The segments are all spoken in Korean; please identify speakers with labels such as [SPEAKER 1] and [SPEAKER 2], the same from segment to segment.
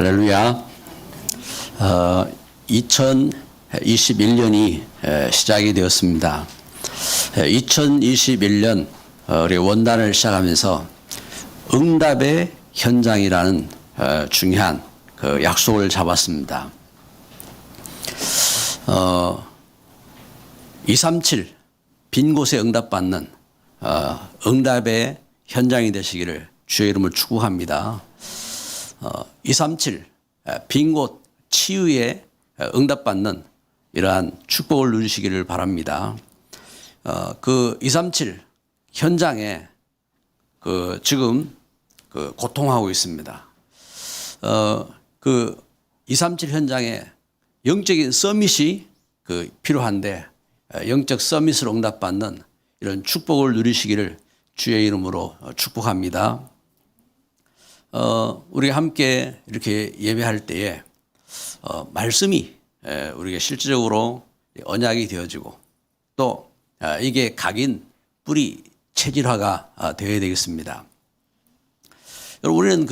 [SPEAKER 1] 할렐루야. 2021년이 시작이 되었습니다. 2021년 우리 원단을 시작하면서 응답의 현장이라는 중요한 그 약속을 잡았습니다. 237 빈 곳에 응답받는 응답의 현장이 되시기를 주의 이름을 축복합니다. 237 빈 곳 치유에 응답받는 이러한 축복을 누리시기를 바랍니다. 그 237 현장에 지금 고통하고 있습니다. 그 237 현장에 영적인 서밋이 필요한데 영적 서밋으로 응답받는 이런 축복을 누리시기를 주의 이름으로 축복합니다. 우리 함께 이렇게 예배할 때에 말씀이 우리가 실질적으로 언약이 되어지고 또 이게 각인 뿌리 체질화가 되어야 되겠습니다. 여러분, 우리는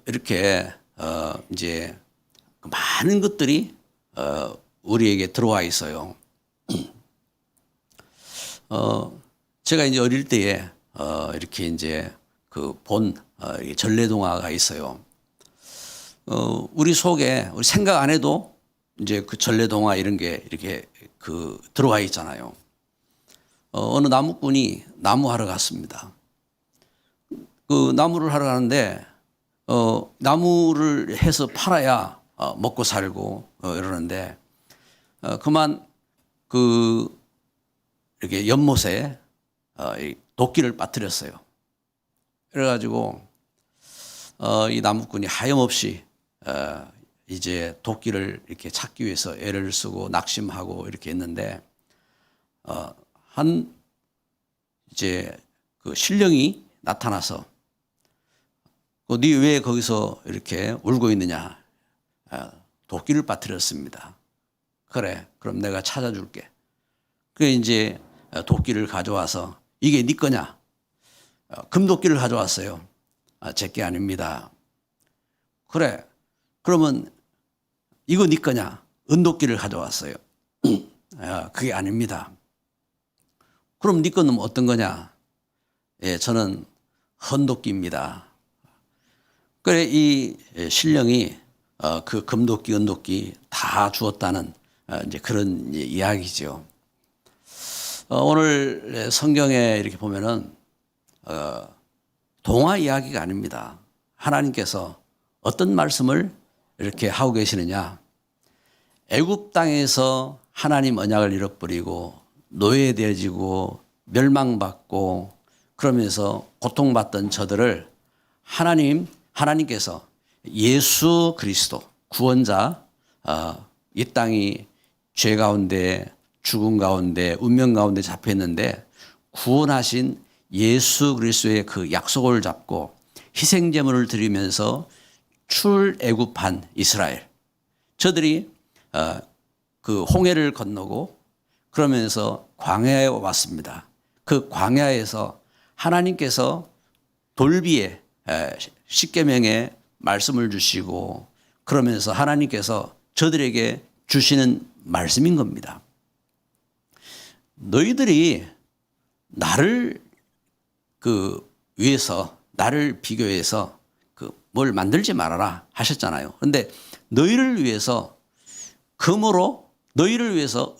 [SPEAKER 1] 이렇게 이제 많은 것들이 우리에게 들어와 있어요. 제가 이제 어릴 때에 이렇게 이제 전래동화가 있어요. 우리 속에 우리 생각 안 해도 이제 그 전래동화 이런 게 이렇게 들어와 있잖아요. 어느 나무꾼이 나무하러 갔습니다. 나무를 하러 가는데 나무를 해서 팔아야 먹고 살고 이러는데 그만 이렇게 연못에 도끼를 빠뜨렸어요. 그래가지고 이 나무꾼이 하염없이 이제 도끼를 이렇게 찾기 위해서 애를 쓰고 낙심하고 이렇게 했는데 이제 신령이 나타나서 네 왜 거기서 이렇게 울고 있느냐? 도끼를 빠뜨렸습니다. 그래, 그럼 내가 찾아줄게. 그 이제 도끼를 가져와서 이게 네 거냐? 금도끼를 가져왔어요. 제게 아닙니다. 그래, 그러면 이거 네 거냐? 은도끼를 가져왔어요. 그게 아닙니다. 그럼 네 거는 어떤 거냐? 예, 저는 헌도끼입니다. 그래, 이 신령이 그 금도끼, 은도끼 다 주었다는 이제 그런 이야기죠. 오늘 성경에 이렇게 보면은 동화 이야기가 아닙니다. 하나님께서 어떤 말씀을 이렇게 하고 계시느냐? 애굽 땅에서 하나님 언약을 잃어버리고 노예되어지고 멸망받고 그러면서 고통받던 저들을 하나님께서 예수 그리스도 구원자, 이 땅이 죄 가운데 죽음 가운데 운명 가운데 잡혔는데 구원하신 예수 그리스도의 그 약속을 잡고 희생 제물을 드리면서 출애굽한 이스라엘, 저들이 그 홍해를 건너고 그러면서 광야에 왔습니다. 그 광야에서 하나님께서 돌비에 십계명의 말씀을 주시고 그러면서 하나님께서 저들에게 주시는 말씀인 겁니다. 너희들이 나를 위해서 나를 비교해서 뭘 만들지 말아라 하셨잖아요. 그런데 너희를 위해서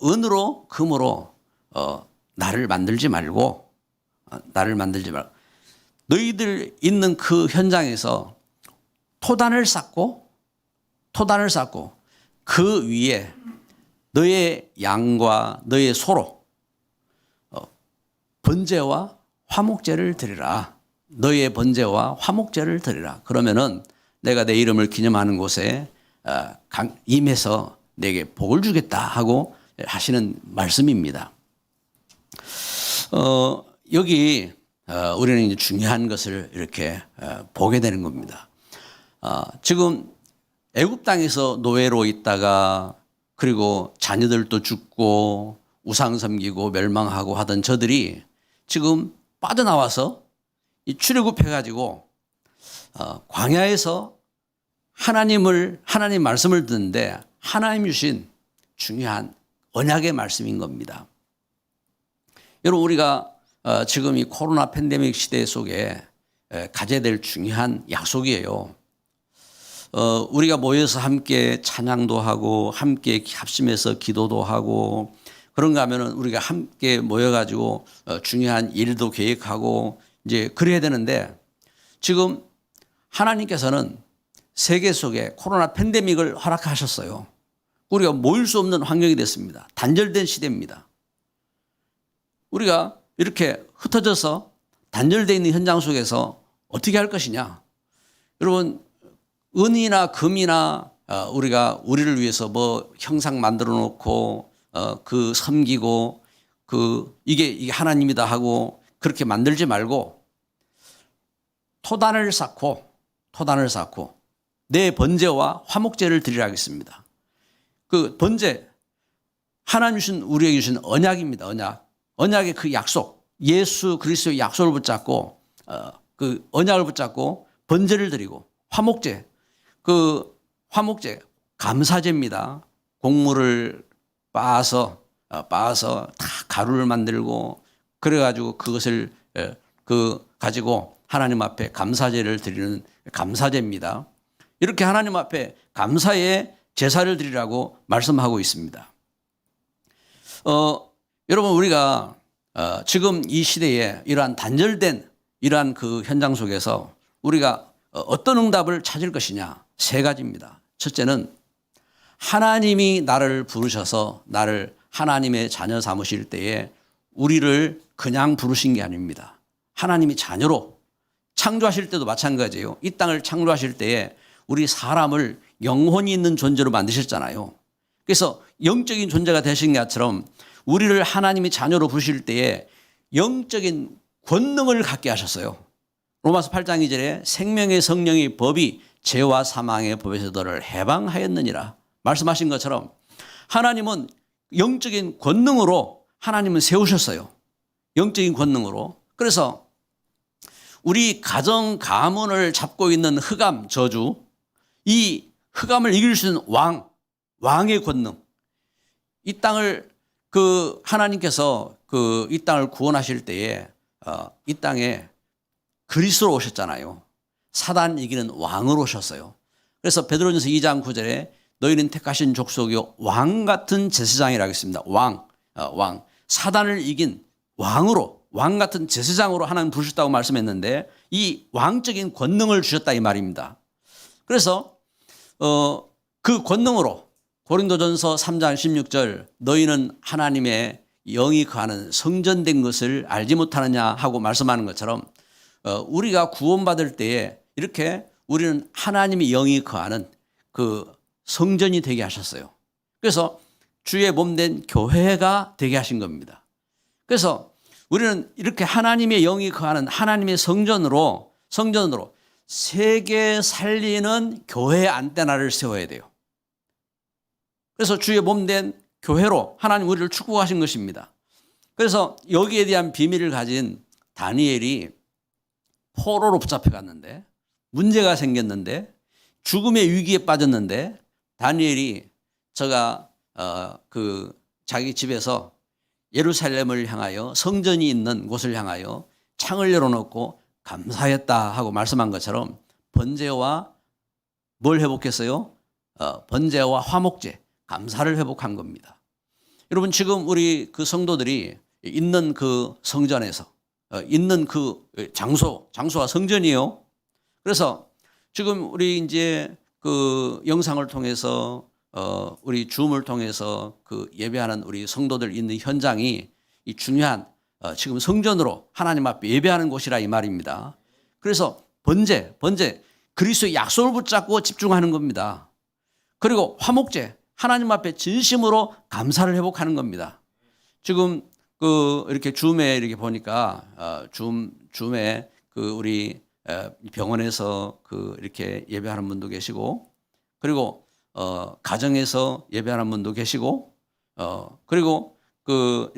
[SPEAKER 1] 은으로 금으로 나를 만들지 말고 너희들 있는 그 현장에서 토단을 쌓고 그 위에 너의 양과 너의 소로 번제와 화목제를 드리라. 너의 번제와 화목제를 드리라. 그러면은 내가 내 이름을 기념하는 곳에 임해서 내게 복을 주겠다 하고 하시는 말씀입니다. 여기 우리는 이제 중요한 것을 이렇게 보게 되는 겁니다. 지금 애굽 땅에서 노예로 있다가 그리고 자녀들도 죽고 우상 섬기고 멸망하고 하던 저들이 지금 빠져나와서 이 출애굽해가지고 광야에서 하나님 말씀을 듣는데 하나님 주신 중요한 언약의 말씀인 겁니다. 여러분, 우리가 지금 이 코로나 팬데믹 시대 속에 가져야 될 중요한 약속이에요. 우리가 모여서 함께 찬양도 하고 함께 합심해서 기도도 하고 그런가 하면은 우리가 함께 모여가지고 중요한 일도 계획하고 이제 그래야 되는데 지금 하나님께서는 세계 속에 코로나 팬데믹을 허락하셨어요. 우리가 모일 수 없는 환경이 됐습니다. 단절된 시대입니다. 우리가 이렇게 흩어져서 단절되어 있는 현장 속에서 어떻게 할 것이냐. 여러분, 은이나 금이나 우리가 우리를 위해서 뭐 형상 만들어 놓고 그 섬기고 이게 하나님이다 하고 그렇게 만들지 말고 토단을 쌓고 내 번제와 화목제를 드리라 하겠습니다. 그 번제, 하나님 주신 우리에게 주신 언약입니다. 언약의 그 약속, 예수 그리스도의 약속을 붙잡고 그 언약을 붙잡고 번제를 드리고 화목제, 그 화목제 감사제입니다. 곡물을 빻아서 다 가루를 만들고 그래가지고 그것을 가지고 하나님 앞에 감사제를 드리는 감사제입니다. 이렇게 하나님 앞에 감사의 제사를 드리라고 말씀하고 있습니다. 여러분, 우리가 지금 이 시대에 이러한 단절된 이러한 그 현장 속에서 우리가 어떤 응답을 찾을 것이냐, 세 가지입니다. 첫째는 하나님이 나를 부르셔서 나를 하나님의 자녀 삼으실 때에 우리를 그냥 부르신 게 아닙니다. 하나님이 자녀로 창조하실 때도 마찬가지예요. 이 땅을 창조하실 때에 우리 사람을 영혼이 있는 존재로 만드셨잖아요. 그래서 영적인 존재가 되신 것처럼 우리를 하나님이 자녀로 부르실 때에 영적인 권능을 갖게 하셨어요. 로마서 8장 2절에 생명의 성령의 법이 죄와 사망의 법에서 너를 해방하였느니라 말씀하신 것처럼 하나님은 영적인 권능으로 하나님은 세우셨어요. 영적인 권능으로. 그래서 우리 가정 가문을 잡고 있는 흑암 저주, 이 흑암을 이길 수 있는 왕의 권능, 이 땅을 하나님께서 이 땅을 구원하실 때에 이 땅에 그리스도로 오셨잖아요. 사단 이기는 왕으로 오셨어요. 그래서 베드로전서 2장 9절에 너희는 택하신 족속이요 왕 같은 제사장이라 하겠습니다. 왕. 사단을 이긴 왕으로, 왕 같은 제사장으로 하나님 부르셨다고 말씀했는데 이 왕적인 권능을 주셨다 이 말입니다. 그래서 그 권능으로 고린도전서 3장 16절 너희는 하나님의 영이 거하는 성전된 것을 알지 못하느냐 하고 말씀하는 것처럼 우리가 구원받을 때에 이렇게 우리는 하나님의 영이 거하는 그 성전이 되게 하셨어요. 그래서 주의 몸된 교회가 되게 하신 겁니다. 그래서 우리는 이렇게 하나님의 영이 거하는 하나님의 성전으로 세계 살리는 교회 안테나를 세워야 돼요. 그래서 주의 몸된 교회로 하나님 우리를 축복하신 것입니다. 그래서 여기에 대한 비밀을 가진 다니엘이 포로로 붙잡혀갔는데 문제가 생겼는데 죽음의 위기에 빠졌는데 다니엘이 자기 집에서 예루살렘을 향하여 성전이 있는 곳을 향하여 창을 열어놓고 감사했다 하고 말씀한 것처럼 번제와 뭘 회복했어요? 번제와 화목제, 감사를 회복한 겁니다. 여러분, 지금 우리 그 성도들이 있는 그 성전에서 있는 그 장소가 성전이에요. 그래서 지금 우리 이제 그 영상을 통해서 우리 줌을 통해서 그 예배하는 우리 성도들 있는 현장이 이 중요한 지금 성전으로 하나님 앞에 예배하는 곳이라 이 말입니다. 그래서 번제 그리스도의 약속을 붙잡고 집중하는 겁니다. 그리고 화목제 하나님 앞에 진심으로 감사를 회복하는 겁니다. 지금 이렇게 줌에 이렇게 보니까 줌에 우리 병원에서 이렇게 예배하는 분도 계시고 그리고 가정에서 예배하는 분도 계시고 그리고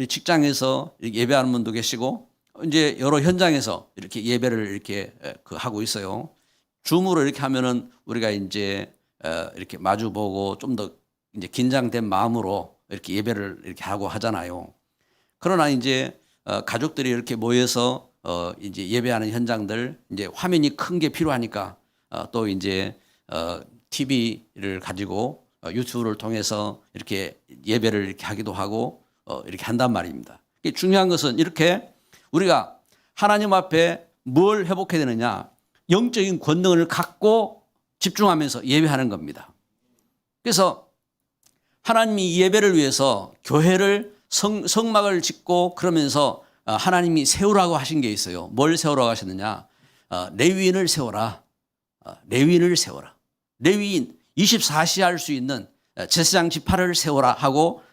[SPEAKER 1] 직장에서 예배하는 분도 계시고 이제 여러 현장에서 이렇게 예배를 이렇게 하고 있어요. 줌으로 이렇게 하면은 우리가 이제 이렇게 마주 보고 좀 더 이제 긴장된 마음으로 이렇게 예배를 이렇게 하고 하잖아요. 그러나 이제 가족들이 이렇게 모여서 이제 예배하는 현장들 이제 화면이 큰 게 필요하니까 또 이제 TV를 가지고 유튜브를 통해서 이렇게 예배를 이렇게 하기도 하고 이렇게 한단 말입니다. 중요한 것은 이렇게 우리가 하나님 앞에 뭘 회복해야 되느냐? 영적인 권능을 갖고 집중하면서 예배하는 겁니다. 그래서 하나님이 이 예배를 위해서 교회를 성막을 짓고 그러면서 하나님이 세우라고 하신 게 있어요. 뭘 세우라고 하셨느냐? 레위인을 세워라. 레위인을 세워라. 레위인 24시 할 수 있는 제사장 지파를 세워라 하고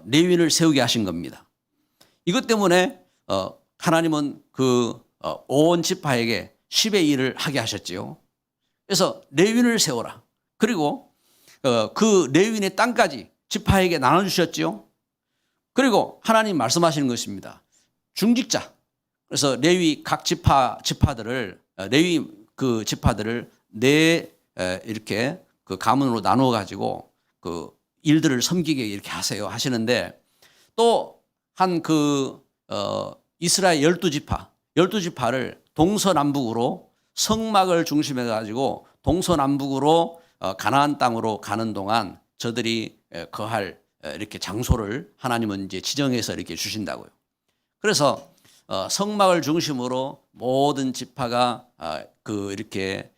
[SPEAKER 1] 레위인을 세우게 하신 겁니다. 이것 때문에 하나님은 그 온 지파에게 10의 1을 하게 하셨지요. 그래서 레위인을 세워라. 그리고 그 레위인의 땅까지 지파에게 나눠주셨지요. 그리고 하나님 말씀하시는 것입니다. 중직자. 그래서 레위 각 지파들을 레위 그 지파들을 이렇게 그 가문으로 나누어 가지고 그 일들을 섬기게 이렇게 하세요 하시는데 또 한 이스라엘 12지파를 동서남북으로 성막을 중심해 가지고 동서남북으로 가나안 땅으로 가는 동안 저들이 거할 이렇게 장소를 하나님은 이제 지정해서 이렇게 주신다고요. 그래서 성막을 중심으로 모든 지파가 이렇게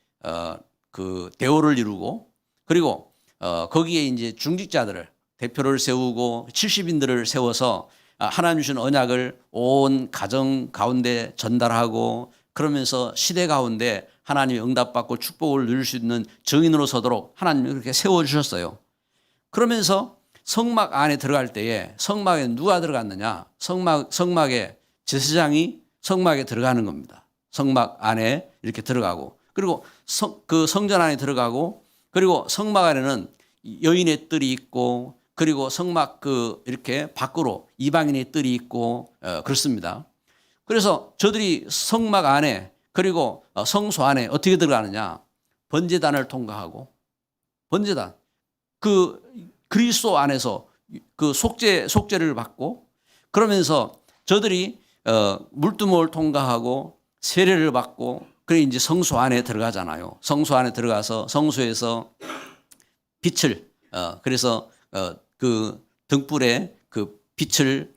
[SPEAKER 1] 그 대오를 이루고 그리고 거기에 이제 중직자들을 대표를 세우고 70인들을 세워서 하나님 주신 언약을 온 가정 가운데 전달하고 그러면서 시대 가운데 하나님의 응답받고 축복을 누릴 수 있는 증인으로 서도록 하나님이 그렇게 세워주셨어요. 그러면서 성막 안에 들어갈 때에 성막에 누가 들어갔느냐? 성막에 제사장이 성막에 들어가는 겁니다. 성막 안에 이렇게 들어가고 그리고 그 성전 안에 들어가고 그리고 성막 안에는 여인의 뜰이 있고 그리고 성막 이렇게 밖으로 이방인의 뜰이 있고 그렇습니다. 그래서 저들이 성막 안에 그리고 성소 안에 어떻게 들어가느냐? 번제단을 통과하고 번제단 그리스도 안에서 그 속죄를 받고 그러면서 저들이 물두멍을 통과하고 세례를 받고 그래 이제 성소 안에 들어가잖아요. 성소 안에 들어가서 성소에서 빛을 그래서 그 등불에 그 빛을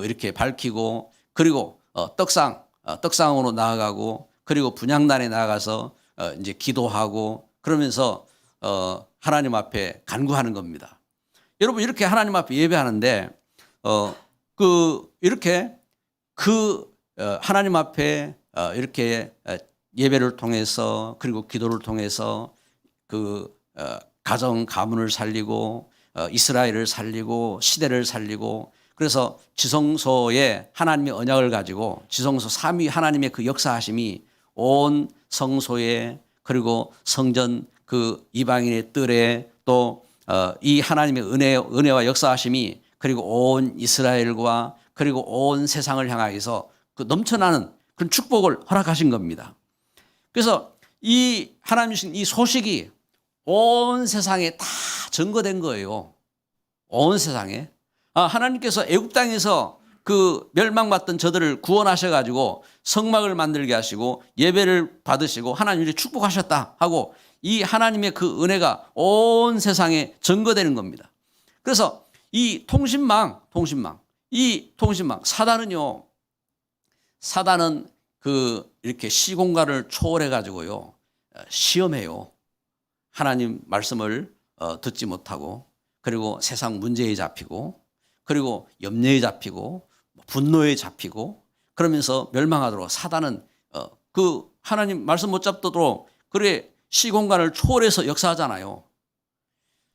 [SPEAKER 1] 이렇게 밝히고 그리고 떡상으로 나아가고 그리고 분향단에 나아가서 이제 기도하고 그러면서 하나님 앞에 간구하는 겁니다. 여러분 이렇게 하나님 앞에 예배하는데 이렇게 하나님 앞에 이렇게 예배를 통해서 그리고 기도를 통해서 가정 가문을 살리고 이스라엘을 살리고 시대를 살리고 그래서 지성소에 하나님의 언약을 가지고 지성소 3위 하나님의 그 역사하심이 온 성소에 그리고 성전 그 이방인의 뜰에 또 이 하나님의 은혜와 역사하심이 그리고 온 이스라엘과 그리고 온 세상을 향하여서 그 넘쳐나는 그런 축복을 허락하신 겁니다. 그래서 이 하나님 주신 이 소식이 온 세상에 다 전거된 거예요. 온 세상에. 하나님께서 애굽 땅에서 그 멸망받던 저들을 구원하셔가지고 성막을 만들게 하시고 예배를 받으시고 하나님이 축복하셨다 하고 이 하나님의 그 은혜가 온 세상에 전거되는 겁니다. 그래서 이 통신망 사단은 이렇게 시공간을 초월해 가지고요 시험해요. 하나님 말씀을 듣지 못하고 그리고 세상 문제에 잡히고 그리고 염려에 잡히고 분노에 잡히고 그러면서 멸망하도록 사단은 그 하나님 말씀 못 잡도록 그래 시공간을 초월해서 역사하잖아요.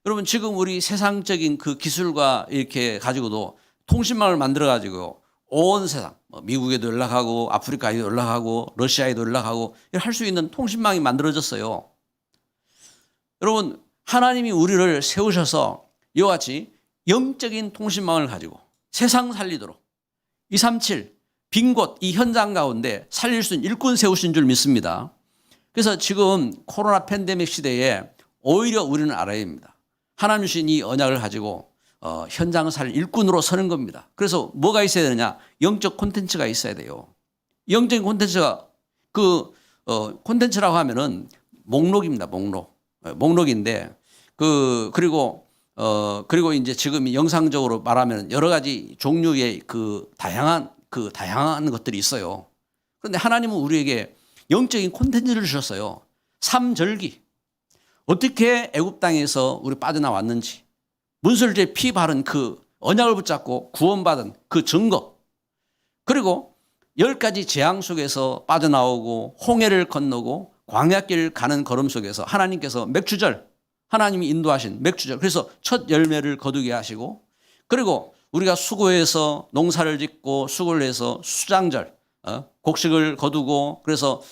[SPEAKER 1] 여러분 지금 우리 세상적인 그 기술과 이렇게 가지고도 통신망을 만들어 가지고 온 세상 미국에도 연락하고 아프리카에도 연락하고 러시아에도 연락하고 할 수 있는 통신망이 만들어졌어요. 여러분 하나님이 우리를 세우셔서 이와 같이 영적인 통신망을 가지고 세상 살리도록 237 빈 곳 이 현장 가운데 살릴 수 있는 일꾼 세우신 줄 믿습니다. 그래서 지금 코로나 팬데믹 시대에 오히려 우리는 알아야 합니다. 하나님 주신 이 언약을 가지고 현장을 살 일꾼으로 서는 겁니다. 그래서 뭐가 있어야 되느냐? 영적 콘텐츠가 있어야 돼요. 영적인 콘텐츠가 콘텐츠라고 하면은 목록입니다. 목록인데 그리고 이제 지금 영상적으로 말하면 여러 가지 종류의 다양한 것들이 있어요. 그런데 하나님은 우리에게 영적인 콘텐츠를 주셨어요. 삼절기. 어떻게 애굽 땅에서 우리 빠져나왔는지, 문설주에 피 바른 그 언약을 붙잡고 구원받은 그 증거, 그리고 10가지 재앙 속에서 빠져나오고 홍해를 건너고 광야길 가는 걸음 속에서 하나님께서 맥주절, 하나님이 인도하신 맥주절, 그래서 첫 열매를 거두게 하시고, 그리고 우리가 수고해서 농사를 짓고 수고를 해서 수장절, 곡식을 거두고, 그래서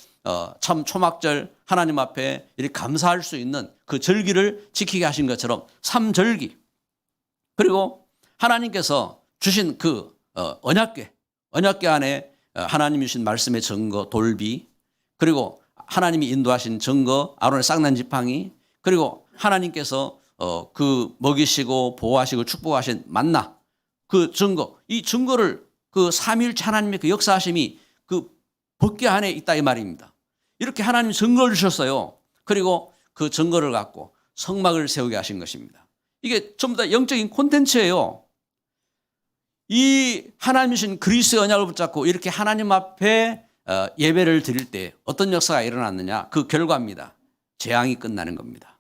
[SPEAKER 1] 참 초막절 하나님 앞에 이렇게 감사할 수 있는 그 절기를 지키게 하신 것처럼 삼절기, 그리고 하나님께서 주신 그 언약궤 안에 하나님이 주신 말씀의 증거 돌비, 그리고 하나님이 인도하신 증거 아론의 쌍난 지팡이, 그리고 하나님께서 먹이시고 보호하시고 축복하신 만나 그 증거, 이 증거를 그 삼위일체 하나님의 그 역사하심이 그 법궤 안에 있다 이 말입니다. 이렇게 하나님이 증거를 주셨어요. 그리고 그 증거를 갖고 성막을 세우게 하신 것입니다. 이게 전부 다 영적인 콘텐츠예요. 이 하나님 주신 그리스도의 언약을 붙잡고 이렇게 하나님 앞에 예배를 드릴 때 어떤 역사가 일어났느냐, 그 결과입니다. 재앙이 끝나는 겁니다.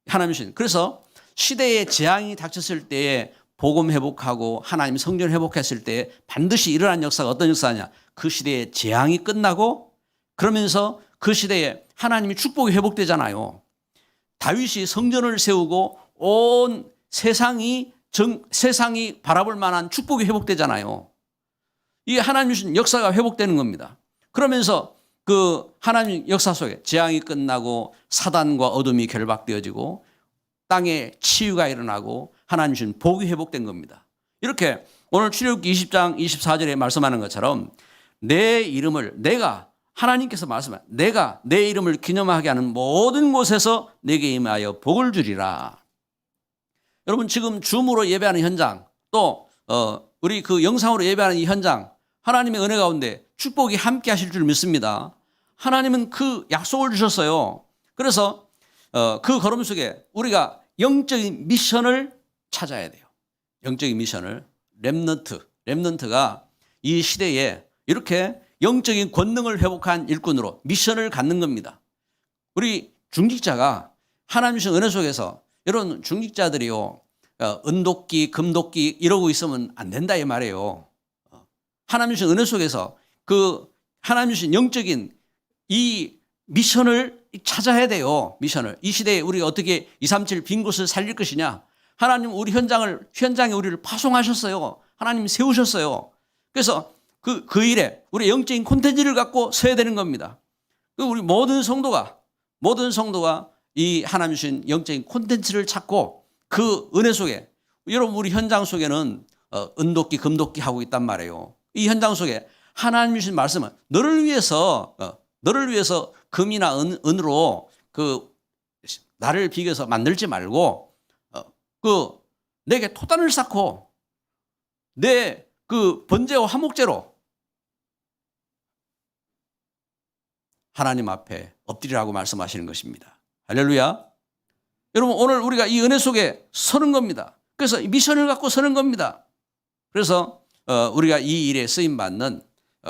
[SPEAKER 1] 하나님 주신. 그래서 시대에 재앙이 닥쳤을 때에 복음 회복하고 하나님 성전 회복했을 때 반드시 일어난 역사가 어떤 역사냐, 그 시대에 재앙이 끝나고 그러면서 그 시대에 하나님이 축복이 회복되잖아요. 다윗이 성전을 세우고 온 세상이 바라볼 만한 축복이 회복되잖아요. 이게 하나님 주신 역사가 회복되는 겁니다. 그러면서 그 하나님 역사 속에 재앙이 끝나고 사단과 어둠이 결박되어지고 땅에 치유가 일어나고 하나님 주신 복이 회복된 겁니다. 이렇게 오늘 출애굽기 20장 24절에 말씀하는 것처럼 내 이름을 하나님께서 말씀하신 내가 내 이름을 기념하게 하는 모든 곳에서 내게 임하여 복을 주리라. 여러분 지금 줌으로 예배하는 현장, 또 우리 그 영상으로 예배하는 이 현장, 하나님의 은혜 가운데 축복이 함께 하실 줄 믿습니다. 하나님은 그 약속을 주셨어요. 그래서 그 걸음 속에 우리가 영적인 미션을 찾아야 돼요. 영적인 미션을. 렘넌트가 이 시대에 이렇게 영적인 권능을 회복한 일꾼으로 미션을 갖는 겁니다. 우리 중직자가 하나님 주신 은혜 속에서 이런 중직자들이요, 은도끼, 금도끼 이러고 있으면 안 된다 이 말이에요. 하나님 주신 은혜 속에서 그 하나님 주신 영적인 이 미션을 찾아야 돼요. 미션을. 이 시대에 우리가 어떻게 237 빈 곳을 살릴 것이냐. 하나님 우리 현장에 우리를 파송하셨어요. 하나님 세우셨어요. 그래서 그 일에 우리 영적인 콘텐츠를 갖고 서야 되는 겁니다. 우리 모든 성도가 이 하나님 주신 영적인 콘텐츠를 찾고 그 은혜 속에, 여러분 우리 현장 속에는 은도끼 금도끼 하고 있단 말이에요. 이 현장 속에 하나님 주신 말씀은 너를 위해서 금이나 은으로 나를 비교해서 만들지 말고 내게 토단을 쌓고 내 번제와 화목제로 하나님 앞에 엎드리라고 말씀하시는 것입니다. 할렐루야. 여러분 오늘 우리가 이 은혜 속에 서는 겁니다. 그래서 미션을 갖고 서는 겁니다. 그래서 우리가 이 일에 쓰임받는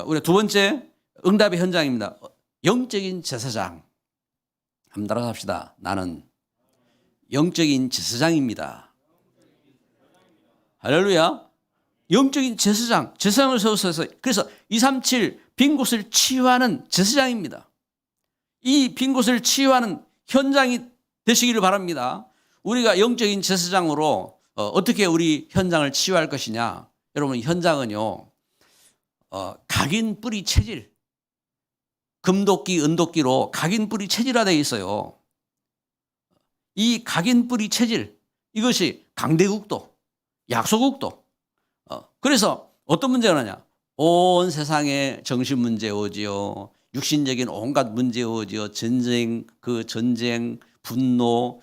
[SPEAKER 1] 우리 두 번째 응답의 현장입니다. 영적인 제사장. 한번 따라갑시다. 나는 영적인 제사장입니다. 할렐루야. 영적인 제사장을 세워서 그래서 237 빈 곳을 치유하는 제사장입니다. 이 빈 곳을 치유하는 현장이 되시기를 바랍니다. 우리가 영적인 제사장으로 어떻게 우리 현장을 치유할 것이냐. 여러분 현장은요, 각인 뿌리 체질, 금도끼 은도끼로 각인 뿌리 체질화되어 있어요. 이 각인 뿌리 체질, 이것이 강대국도 약소국도. 그래서 어떤 문제가 나냐, 온 세상에 정신 문제 오지요, 육신적인 온갖 문제에 어지어 전쟁, 분노,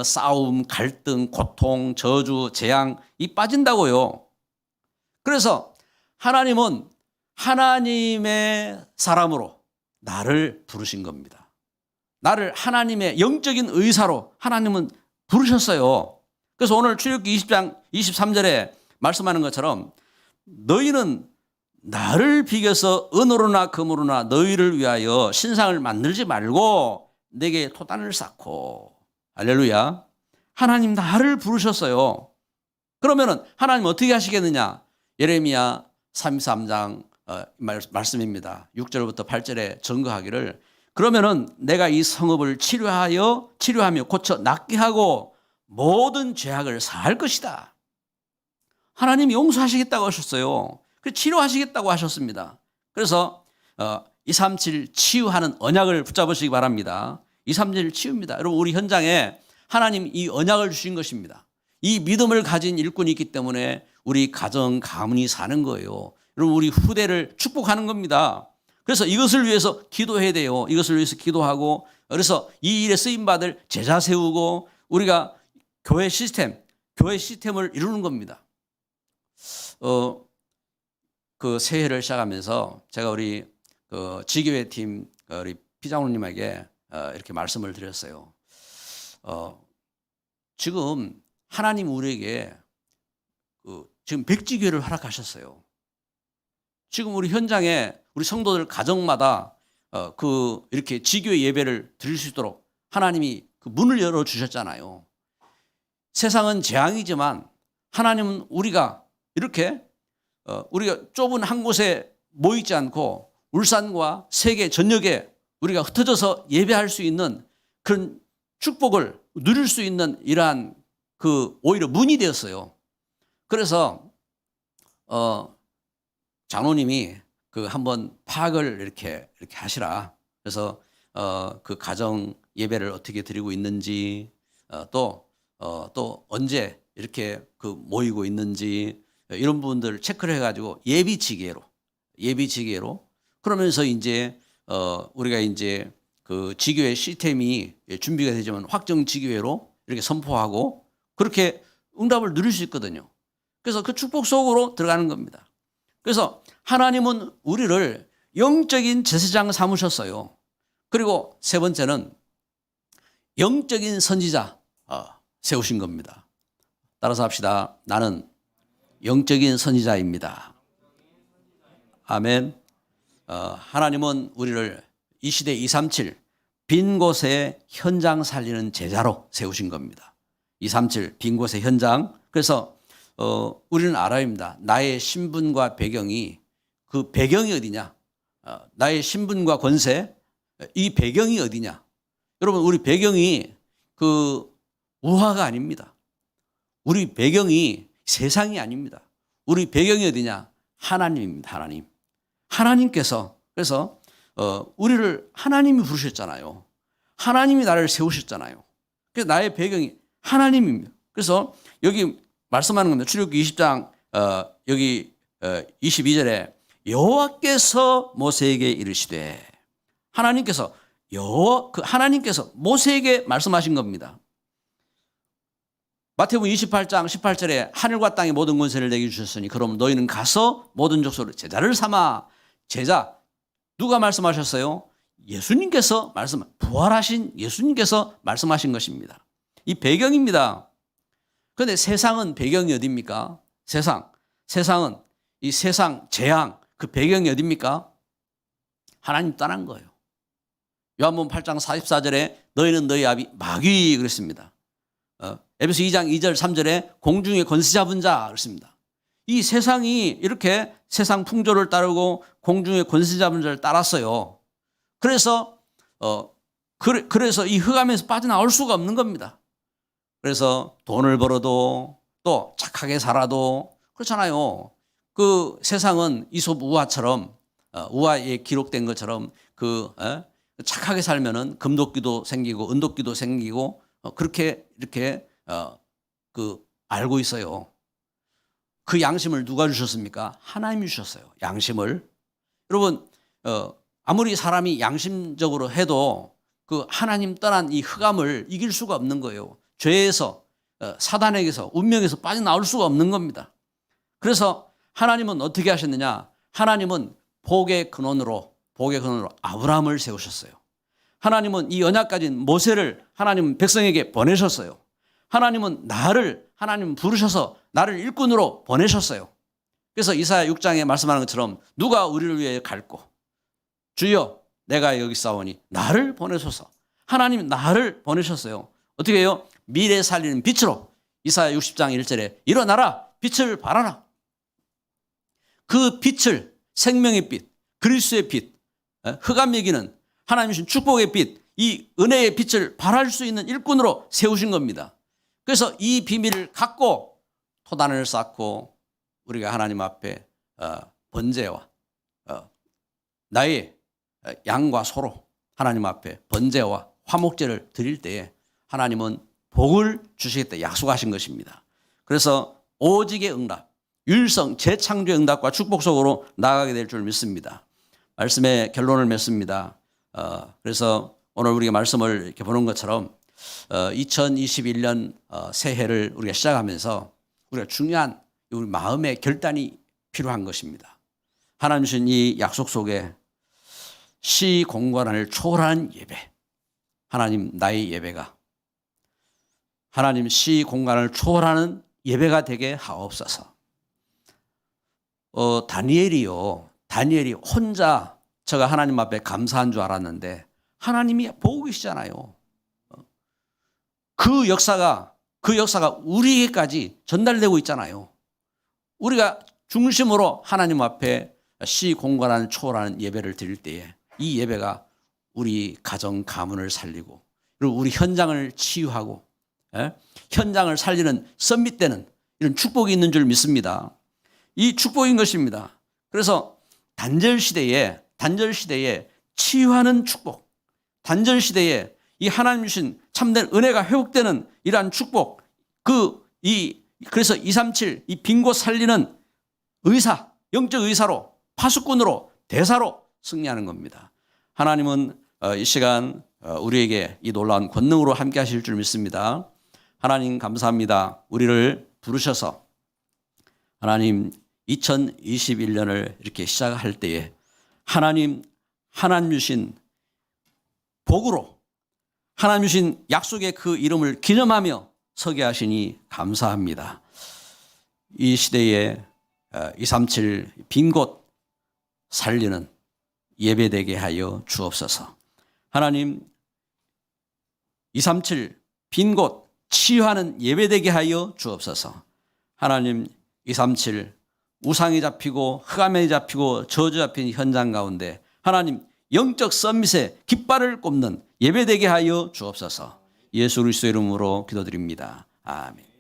[SPEAKER 1] 싸움, 갈등, 고통, 저주, 재앙 이 빠진다고요. 그래서 하나님은 하나님의 사람으로 나를 부르신 겁니다. 나를 하나님의 영적인 의사로 하나님은 부르셨어요. 그래서 오늘 출애굽기 20장 23절에 말씀하는 것처럼 너희는 나를 비교해서 은으로나 금으로나 너희를 위하여 신상을 만들지 말고 내게 토단을 쌓고. 할렐루야. 하나님 나를 부르셨어요. 그러면은 하나님 어떻게 하시겠느냐? 예레미야 33장 말씀입니다. 6절부터 8절에 증거하기를 그러면은 내가 이 성읍을 치료하며 고쳐 낫게 하고 모든 죄악을 사할 것이다. 하나님이 용서하시겠다고 하셨어요. 치료하시겠다고 하셨습니다. 그래서 237 치유하는 언약을 붙잡으시기 바랍니다. 237 치유입니다. 여러분 우리 현장에 하나님 이 언약을 주신 것입니다. 이 믿음을 가진 일꾼이 있기 때문에 우리 가정, 가문이 사는 거예요. 여러분 우리 후대를 축복하는 겁니다. 그래서 이것을 위해서 기도해야 돼요. 이것을 위해서 기도하고 그래서 이 일에 쓰임받을 제자 세우고 우리가 교회 시스템을 이루는 겁니다. 그 새해를 시작하면서 제가 우리 지교회 팀 우리 피장로님에게 이렇게 말씀을 드렸어요. 지금 하나님 우리에게 지금 백지교회를 허락하셨어요. 지금 우리 현장에 우리 성도들 가정마다 이렇게 지교회 예배를 드릴 수 있도록 하나님이 그 문을 열어 주셨잖아요. 세상은 재앙이지만 하나님은 우리가 이렇게 우리가 좁은 한 곳에 모이지 않고 울산과 세계 전역에 우리가 흩어져서 예배할 수 있는 그런 축복을 누릴 수 있는 이러한 오히려 문이 되었어요. 그래서 장로님이 한번 파악을 이렇게 하시라. 그래서 그 가정 예배를 어떻게 드리고 있는지 또 언제 이렇게 모이고 있는지 이런 부분들을 체크를 해가지고 예비지계로 그러면서 이제 우리가 이제 그 지교회 시스템이 준비가 되지만 확정 지교회로 이렇게 선포하고 그렇게 응답을 누릴 수 있거든요. 그래서 그 축복 속으로 들어가는 겁니다. 그래서 하나님은 우리를 영적인 제사장 삼으셨어요. 그리고 세 번째는 영적인 선지자 세우신 겁니다. 따라서 합시다. 나는 영적인 선지자입니다. 아멘. 하나님은 우리를 이 시대 237 빈 곳에 현장 살리는 제자로 세우신 겁니다. 237 빈 곳의 현장. 그래서 우리는 알아야 합니다. 나의 신분과 배경이 그 배경이 어디냐? 나의 신분과 권세 이 배경이 어디냐? 여러분 우리 배경이 우화가 아닙니다. 우리 배경이 세상이 아닙니다. 우리 배경이 어디냐? 하나님입니다. 하나님께서 그래서 우리를 하나님이 부르셨잖아요. 하나님이 나를 세우셨잖아요. 그래서 나의 배경이 하나님입니다. 그래서 여기 말씀하는 겁니다. 출애굽기 20장 여기 22절에 여호와께서 모세에게 이르시되 하나님께서 모세에게 말씀하신 겁니다. 마태복음 28장 18절에 하늘과 땅의 모든 권세를 내게 주셨으니 그럼 너희는 가서 모든 족속으로 제자를 삼아. 제자 누가 말씀하셨어요? 예수님께서 부활하신 예수님께서 말씀하신 것입니다. 이 배경입니다. 그런데 세상은 배경이 어디입니까? 세상은 이 세상 재앙 그 배경이 어디입니까? 하나님 떠난 거예요. 요한복음 8장 44절에 너희는 너희 아비 마귀 그랬습니다. 에베소 2장 2절 3절에 공중의 권세 잡은 자 그랬습니다. 이 세상이 이렇게 세상 풍조를 따르고 공중의 권세 잡은 자를 따랐어요. 그래서 이 흑암에서 빠져나올 수가 없는 겁니다. 그래서 돈을 벌어도 또 착하게 살아도 그렇잖아요. 그 세상은 이솝 우화처럼 우화에 기록된 것처럼 착하게 살면은 금도끼도 생기고 은도끼도 생기고 그렇게 이렇게 알고 있어요. 그 양심을 누가 주셨습니까? 하나님이 주셨어요. 양심을. 여러분 아무리 사람이 양심적으로 해도 그 하나님 떠난 이 흑암을 이길 수가 없는 거예요. 죄에서, 사단에게서, 운명에서 빠져나올 수가 없는 겁니다. 그래서 하나님은 어떻게 하셨느냐? 하나님은 복의 근원으로 아브라함을 세우셨어요. 하나님은 이 언약 가진 모세를 하나님은 백성에게 보내셨어요. 하나님은 하나님 부르셔서 나를 일꾼으로 보내셨어요. 그래서 이사야 6장에 말씀하는 것처럼 누가 우리를 위해 갈고 주여 내가 여기 싸우니 나를 보내소서. 하나님 나를 보내셨어요. 어떻게 해요? 미래 살리는 빛으로 이사야 60장 1절에 일어나라 빛을 발하라. 그 빛을 생명의 빛, 그리스도의 빛, 흑암 이기는 하나님 주신 축복의 빛, 이 은혜의 빛을 발할 수 있는 일꾼으로 세우신 겁니다. 그래서 이 비밀을 갖고 토단을 쌓고 우리가 하나님 앞에 번제와 나의 양과 소로 하나님 앞에 번제와 화목제를 드릴 때에 하나님은 복을 주시겠다 약속하신 것입니다. 그래서 오직의 응답, 율성, 재창조의 응답과 축복 속으로 나아가게 될 줄 믿습니다. 말씀의 결론을 맺습니다. 그래서 오늘 우리가 말씀을 이렇게 보는 것처럼 2021년 새해를 우리가 시작하면서 우리가 중요한 우리 마음의 결단이 필요한 것입니다. 하나님 주신 이 약속 속에 시 공간을 초월하는 예배, 하나님 나의 예배가 하나님 시 공간을 초월하는 예배가 되게 하옵소서. 다니엘이 혼자 제가 하나님 앞에 감사한 줄 알았는데 하나님이 보고 계시잖아요. 그 역사가 우리에게까지 전달되고 있잖아요. 우리가 중심으로 하나님 앞에 시 공간을 초월하는 예배를 드릴 때에 이 예배가 우리 가정 가문을 살리고 그리고 우리 현장을 치유하고 현장을 살리는 썸밋되는 이런 축복이 있는 줄 믿습니다. 이 축복인 것입니다. 그래서 단절 시대에 치유하는 축복, 단절 시대에 이 하나님 주신 참된 은혜가 회복되는 이러한 축복, 그래서 237 이 빈 곳 살리는 의사, 영적 의사로 파수꾼으로 대사로 승리하는 겁니다. 하나님은 이 시간 우리에게 이 놀라운 권능으로 함께 하실 줄 믿습니다. 하나님 감사합니다. 우리를 부르셔서 하나님 2021년을 이렇게 시작할 때에 하나님 주신 복으로 하나님 주신 약속의 그 이름을 기념하며 서게 하시니 감사합니다. 이 시대에 237 빈 곳 살리는 예배되게 하여 주옵소서. 하나님 237 빈 곳 치유하는 예배되게 하여 주옵소서. 하나님 237 우상이 잡히고 흑암에 잡히고 저주 잡힌 현장 가운데 하나님 영적 썸밋에 깃발을 꼽는 예배되게 하여 주옵소서. 예수 그리스도의 이름으로 기도드립니다. 아멘.